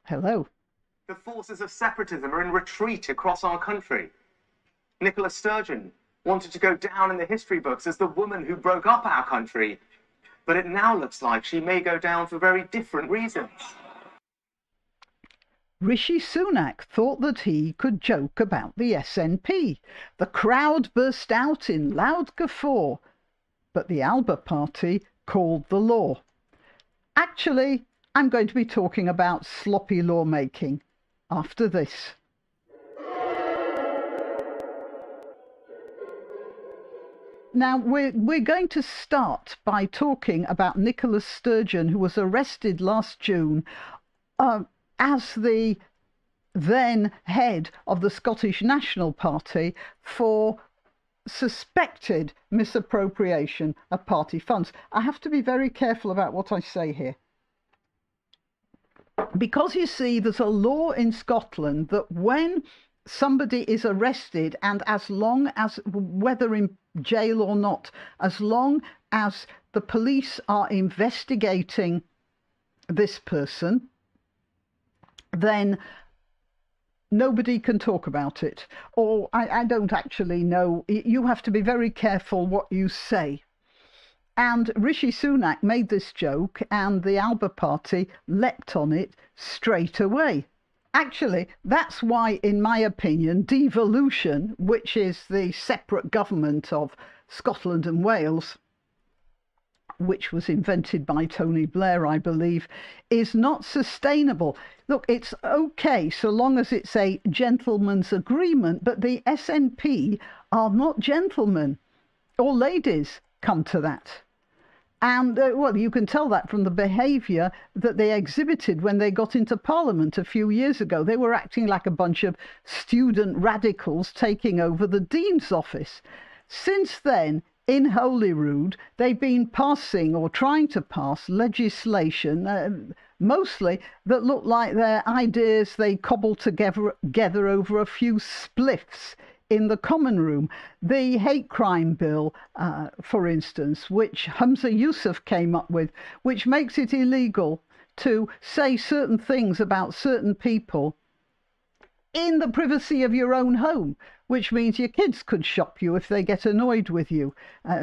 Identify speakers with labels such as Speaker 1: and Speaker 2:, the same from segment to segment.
Speaker 1: Hello.
Speaker 2: The forces of separatism are in retreat across our country. Nicola Sturgeon wanted to go down in the history books as the woman who broke up our country, but it now looks like she may go down for very different reasons.
Speaker 1: Rishi Sunak thought that he could joke about the SNP. The crowd burst out in loud guffaw, but the Alba Party called the law. Actually, I'm going to be talking about sloppy lawmaking after this. Now, we're going to start by talking about Nicola Sturgeon, who was arrested last June as the then head of the Scottish National Party for suspected misappropriation of party funds. I have to be very careful about what I say here, because you see, there's a law in Scotland that when somebody is arrested, and as long as, whether in jail or not, as long as the police are investigating this person, then nobody can talk about it. Or I don't actually know. You have to be very careful what you say. And Rishi Sunak made this joke, and the Alba Party leapt on it straight away. Actually, that's why, in my opinion, Devolution, which is the separate government of Scotland and Wales, which was invented by Tony Blair, I believe, is not sustainable. Look, it's okay so long as it's a gentleman's agreement, but the SNP are not gentlemen, or ladies, come to that. And, well, you can tell that from the behaviour that they exhibited when they got into Parliament a few years ago. They were acting like a bunch of student radicals taking over the Dean's office. Since then, in Holyrood, they've been passing or trying to pass legislation, mostly that look like they're ideas they cobbled together over a few spliffs in the common room. The hate crime bill, for instance, which Humza Yousaf came up with, which makes it illegal to say certain things about certain people in the privacy of your own home, which means your kids could shop you if they get annoyed with you.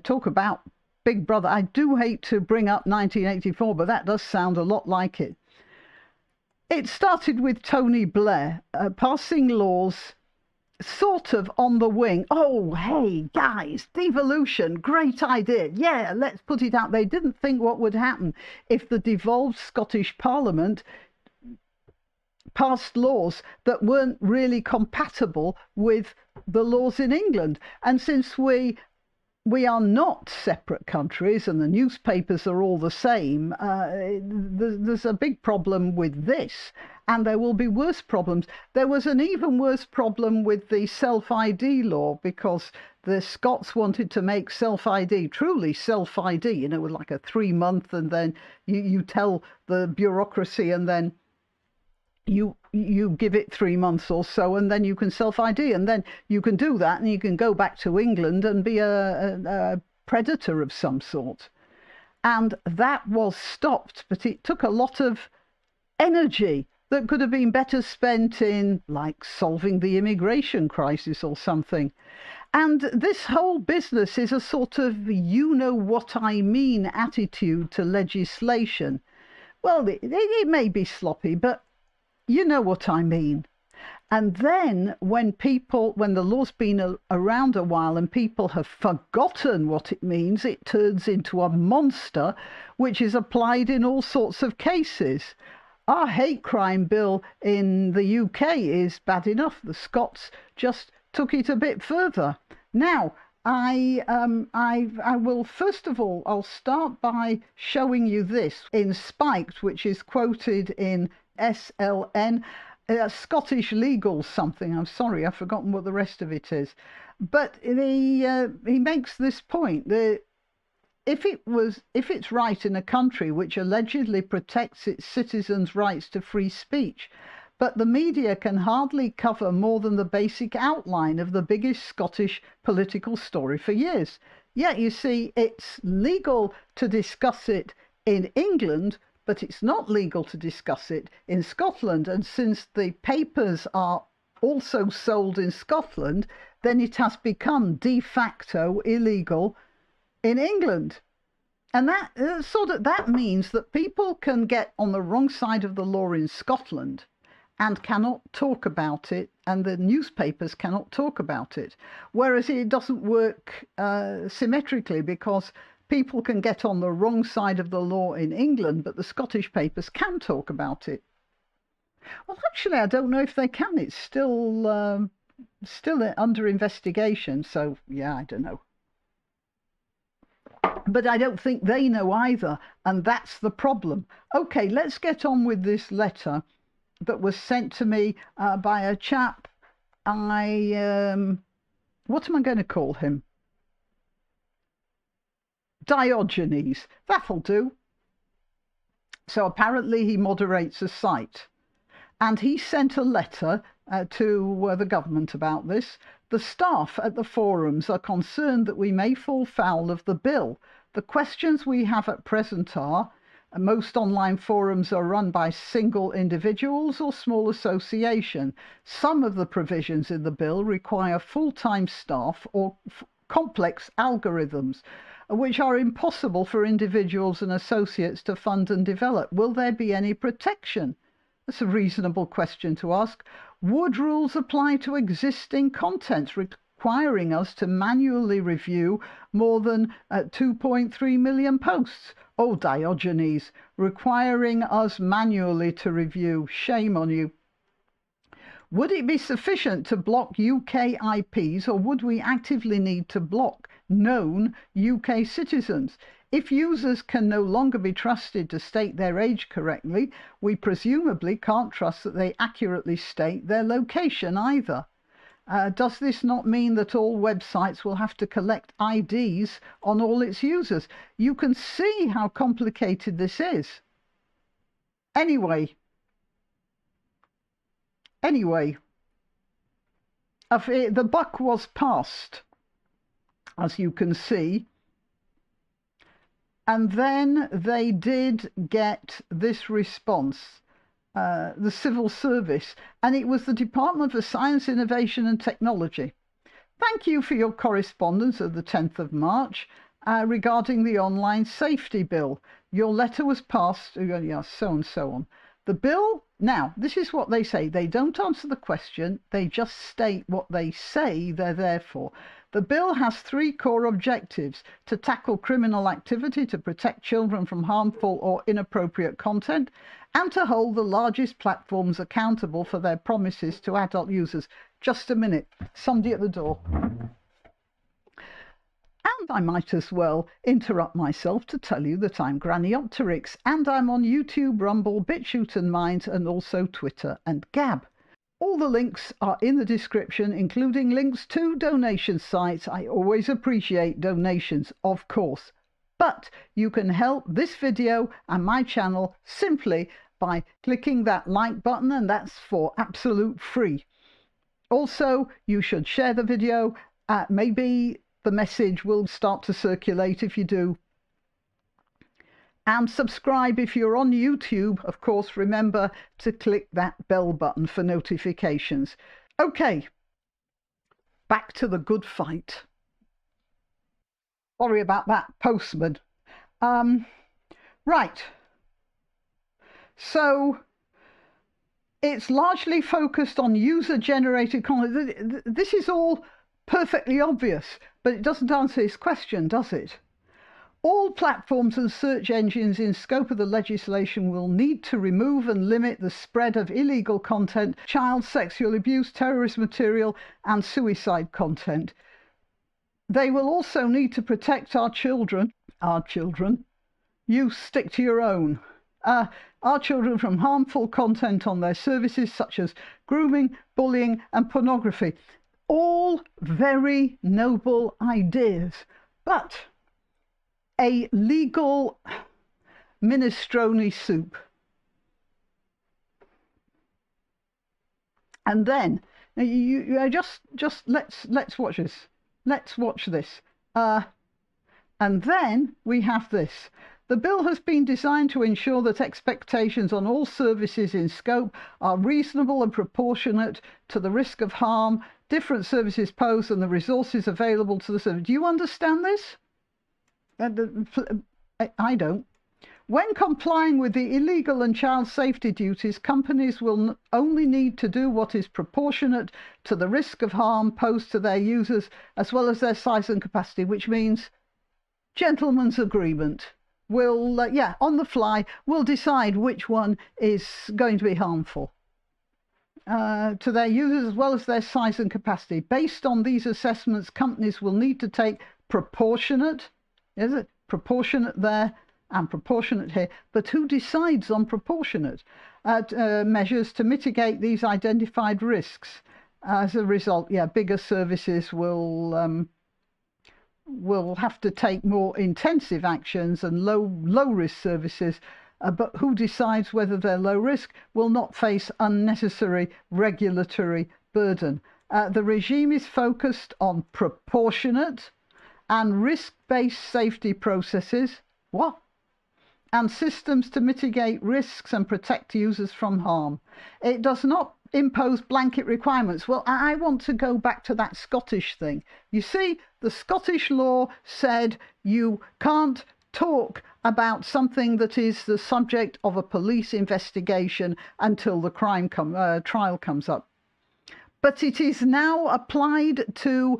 Speaker 1: Talk about Big Brother. I do hate to bring up 1984, but that does sound a lot like it. It started with Tony Blair passing laws sort of on the wing. Oh, hey, guys, devolution, great idea. Yeah, let's put it out. They didn't think what would happen if the devolved Scottish Parliament passed laws that weren't really compatible with the laws in England. And since we are not separate countries and the newspapers are all the same, there's a big problem with this, and there will be worse problems. There was an even worse problem with the self-ID law, because the Scots wanted to make self-ID, truly self-ID, with like a 3-month, and then you tell the bureaucracy, and then you give it 3 months or so, and then you can self-ID, and then you can do that, and you can go back to England and be a predator of some sort. And that was stopped, but it took a lot of energy that could have been better spent in, like, solving the immigration crisis or something. And this whole business is a sort of you-know-what-I-mean attitude to legislation. Well, it may be sloppy, but you know what I mean. And then when the law's been around a while and people have forgotten what it means, it turns into a monster which is applied in all sorts of cases. Our hate crime bill in the UK is bad enough. The Scots just took it a bit further. Now, I will, first of all, I'll start by showing you this in Spiked, which is quoted in SLN, Scottish Legal something. I'm sorry, I've forgotten what the rest of it is. But he makes this point. If it's right in a country which allegedly protects its citizens' rights to free speech, but the media can hardly cover more than the basic outline of the biggest Scottish political story for years. Yet, you see, it's legal to discuss it in England, but it's not legal to discuss it in Scotland. And since the papers are also sold in Scotland, then it has become de facto illegal in England. And that means that people can get on the wrong side of the law in Scotland and cannot talk about it, and the newspapers cannot talk about it. Whereas it doesn't work symmetrically, because people can get on the wrong side of the law in England, but the Scottish papers can talk about it. Well, actually, I don't know if they can. It's still under investigation. So, yeah, I don't know. But I don't think they know either, and that's the problem. Okay, let's get on with this letter that was sent to me by a chap. What am I going to call him? Diogenes. That'll do. So apparently he moderates a site. And he sent a letter to the government about this. The staff at the forums are concerned that we may fall foul of the bill. The questions we have at present are: most online forums are run by single individuals or small association. Some of the provisions in the bill require full-time staff or complex algorithms, which are impossible for individuals and associates to fund and develop. Will there be any protection? That's a reasonable question to ask. Would rules apply to existing content requiring us to manually review more than 2.3 million posts? Oh, Diogenes, requiring us manually to review. Shame on you. Would it be sufficient to block UK IPs, or would we actively need to block known UK citizens? If users can no longer be trusted to state their age correctly, we presumably can't trust that they accurately state their location either. Does this not mean that all websites will have to collect IDs on all its users? You can see how complicated this is. Anyway, the buck was passed, as you can see. And then they did get this response, the civil service, and it was the Department for Science, Innovation and Technology. Thank you for your correspondence of the 10th of March regarding the online safety bill. Your letter was passed, yeah, so and so on. The bill, now, this is what they say. They don't answer the question. They just state what they say they're there for. The bill has 3 core objectives: to tackle criminal activity, to protect children from harmful or inappropriate content, and to hold the largest platforms accountable for their promises to adult users. Just a minute, somebody at the door. And I might as well interrupt myself to tell you that I'm Granniopteryx, and I'm on YouTube, Rumble, BitChute and Minds, and also Twitter and Gab. All the links are in the description, including links to donation sites. I always appreciate donations, of course. But you can help this video and my channel simply by clicking that like button, and that's for absolute free. Also, you should share the video. Maybe the message will start to circulate if you do. And subscribe if you're on YouTube. Of course, remember to click that bell button for notifications. Okay, back to the good fight. Sorry about that, postman. Right. So it's largely focused on user-generated content. This is all perfectly obvious, but it doesn't answer his question, does it? All platforms and search engines in scope of the legislation will need to remove and limit the spread of illegal content, child sexual abuse, terrorist material, and suicide content. They will also need to protect our children. You stick to your own. Our children from harmful content on their services, such as grooming, bullying, and pornography. All very noble ideas, but a legal minestrone soup. And then just let's watch this. Let's watch this. And then we have this. The bill has been designed to ensure that expectations on all services in scope are reasonable and proportionate to the risk of harm different services pose and the resources available to the service. Do you understand this? I don't. When complying with the illegal and child safety duties, companies will only need to do what is proportionate to the risk of harm posed to their users, as well as their size and capacity, which means gentleman's agreement. Will, on the fly, we'll decide which one is going to be harmful to their users, as well as their size and capacity. Based on these assessments, companies will need to take proportionate, is it? Proportionate there and proportionate here, but who decides on proportionate measures to mitigate these identified risks? As a result, bigger services will have to take more intensive actions, and low risk services, but who decides whether they're low risk, will not face unnecessary regulatory burden. The regime is focused on proportionate and risk-based safety processes. What? And systems to mitigate risks and protect users from harm. It does not impose blanket requirements. Well, I want to go back to that Scottish thing. You see, the Scottish law said you can't talk about something that is the subject of a police investigation until the trial comes up. But it is now applied to,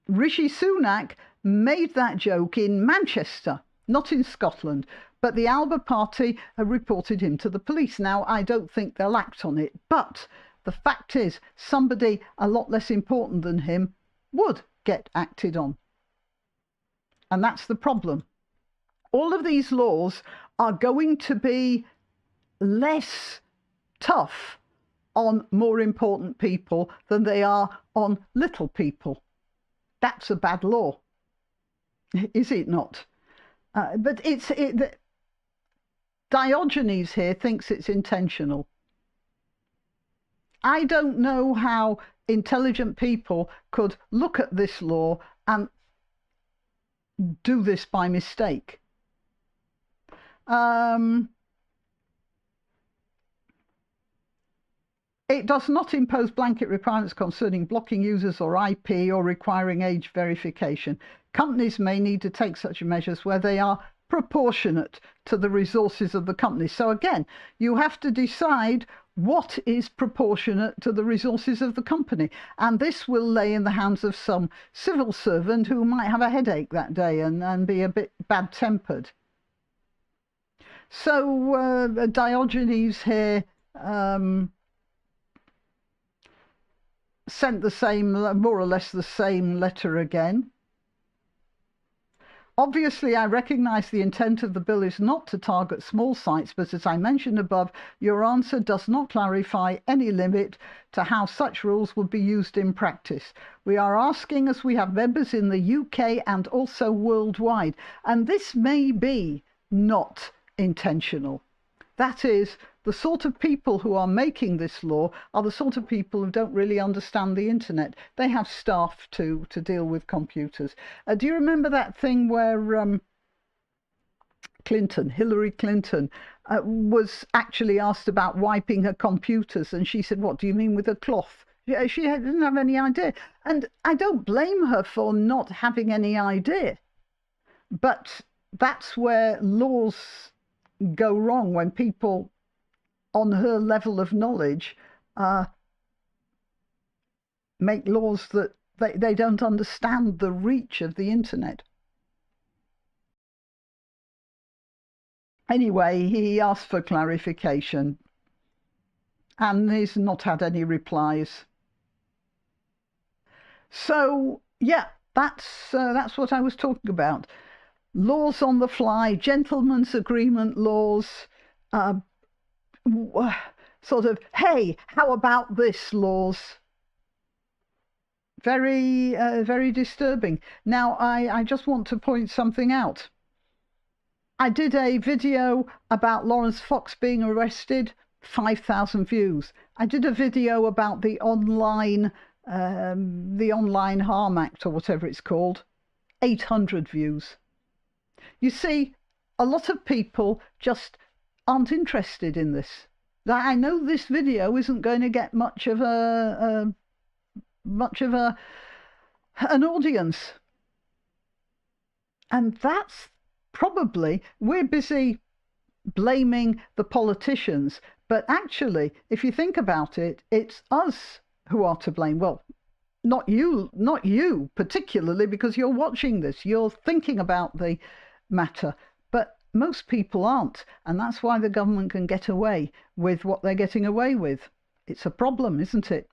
Speaker 1: Rishi Sunak made that joke in Manchester, not in Scotland, but the Alba Party have reported him to the police. Now, I don't think they'll act on it, but the fact is somebody a lot less important than him would get acted on. And that's the problem. All of these laws are going to be less tough on more important people than they are on little people. That's a bad law, is it not? But Diogenes here thinks it's intentional. I don't know how intelligent people could look at this law and do this by mistake. It does not impose blanket requirements concerning blocking users or IP or requiring age verification. Companies may need to take such measures where they are proportionate to the resources of the company. So again, you have to decide what is proportionate to the resources of the company. And this will lay in the hands of some civil servant who might have a headache that day and be a bit bad-tempered. So Diogenes here sent the same, more or less the same letter again. Obviously, I recognise the intent of the bill is not to target small sites, but as I mentioned above, your answer does not clarify any limit to how such rules would be used in practice. We are asking as we have members in the UK and also worldwide, and this may be not intentional. That is, the sort of people who are making this law are the sort of people who don't really understand the internet. They have staff to deal with computers. Do you remember that thing where Hillary Clinton, was actually asked about wiping her computers, and she said, "What do you mean with a cloth?" She didn't have any idea. And I don't blame her for not having any idea. But that's where laws go wrong, when people on her level of knowledge make laws that they don't understand the reach of the internet. Anyway, he asked for clarification and he's not had any replies. So yeah, that's what I was talking about. Laws on the fly, gentlemen's agreement laws, sort of, hey, how about this laws? Very, very disturbing. Now, I just want to point something out. I did a video about Lawrence Fox being arrested, 5,000 views. I did a video about the online Harm Act, or whatever it's called, 800 views. You see, a lot of people just aren't interested in this. I know this video isn't going to get much of an audience, and that's probably, we're busy blaming the politicians, but actually, if you think about it, it's us who are to blame. Well, not you particularly, because you're watching this, you're thinking about the matter, but most people aren't, and that's why the government can get away with what they're getting away with. It's a problem, isn't it?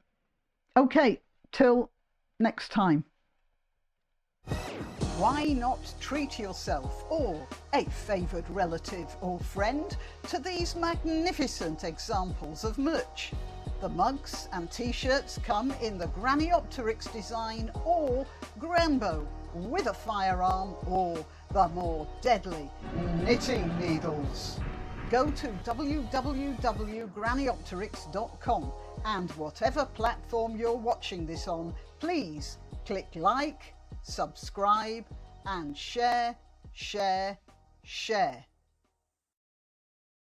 Speaker 1: Okay, till next time. Why not treat yourself or a favoured relative or friend to these magnificent examples of merch? The mugs and t-shirts come in the granniopteryx design or Granbo with a firearm or the more deadly knitting needles. Go to www.granniopteryx.com and whatever platform you're watching this on, please click like, subscribe and share.